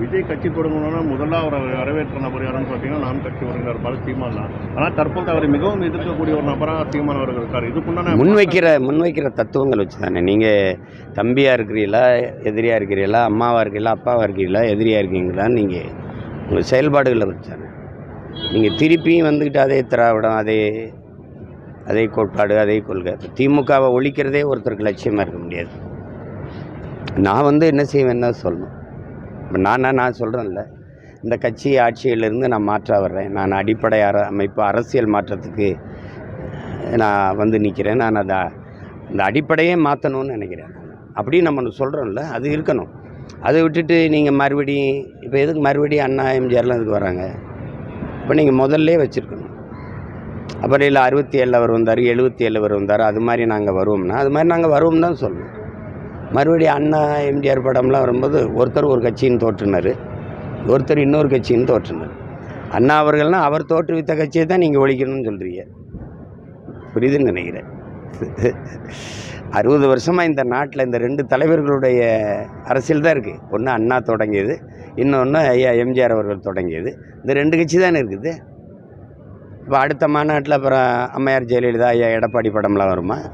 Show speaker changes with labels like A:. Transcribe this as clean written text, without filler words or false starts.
A: விஜய் கட்சி தொடங்கணும்னா முதல்ல அவரை வரவேற்ற நபர் யாருன்னு பார்த்தீங்கன்னா நாம் கட்சி உறுப்பினர் சீமான் தான். ஆனால் தற்போது அவரை மிகவும் எதிர்க்கக்கூடிய ஒரு நபராக சீமான் அவர்கள் இருக்கார். இதுக்குண்டான
B: முன்வைக்கிற தத்துவங்கள் வச்சு தானே நீங்கள் தம்பியாக இருக்கிறீங்களா, எதிரியாக இருக்கிறீங்களா, அம்மாவாக இருக்கீங்களா, அப்பாவாக இருக்கீங்களா, எதிரியாக இருக்கீங்களான்னு நீங்கள் உங்கள் செயல்பாடுகளை வச்சு தானே நீங்கள் திருப்பியும் வந்துக்கிட்டு அதே திராவிடம், அதே கோட்பாடு, அதே கொள்கை. திமுகவை ஒழிக்கிறதே ஒருத்தருக்கு லட்சியமாக இருக்க முடியாது. நான் என்ன செய்வேன்னு தான் சொல்லணும். இப்போ நான் சொல்கிறேன்ல, இந்த கட்சி ஆட்சியிலிருந்து நான் மாற்ற வர்றேன், நான் அடிப்படை அமைப்பு அரசியல் மாற்றத்துக்கு நான் நிற்கிறேன், நான் இந்த அடிப்படையே மாற்றணும்னு நினைக்கிறேன். அப்படின்னு நம்ம சொல்கிறோம்ல, அது இருக்கணும். அதை விட்டுட்டு நீங்கள் மறுபடியும் இப்போ எதுக்கு மறுபடியும் அண்ணா எம்ஜிஆர்லாம் இதுக்கு வராங்க? இப்போ நீங்கள் முதல்ல வச்சுருக்கணும். அப்புறம் இல்லை 67 அவர் வந்தார், 77 அவர் வந்தார், அது மாதிரி நாங்கள் வருவோம்னா அது மாதிரி நாங்கள் வருவோம் தான் சொல்லணும். மறுபடியும் அண்ணா எம்ஜிஆர் படம்லாம் வரும்போது ஒருத்தர் ஒரு கட்சின்னு தோற்றுனார், ஒருத்தர் இன்னொரு கட்சின்னு தோற்றுனார். அண்ணா அவர்கள்னால் அவர் தோற்றுவித்த கட்சியை தான் நீங்கள் ஒழிக்கணும்னு சொல்கிறீங்க. புரியுதுன்னு நினைக்கிறேன். 60 வருஷமாக இந்த நாட்டில் இந்த 2 தலைவர்களுடைய அரசியல் தான் இருக்குது. ஒன்று அண்ணா தொடங்கியது, இன்னொன்று ஐயா எம்ஜிஆர் அவர்கள் தொடங்கியது. இந்த 2 கட்சி தானே இருக்குது. இப்போ அடுத்த மாநாட்டில் அப்புறம் அம்மையார் ஜெயலலிதா, ஐயா எடப்பாடி படம்லாம் வருமா?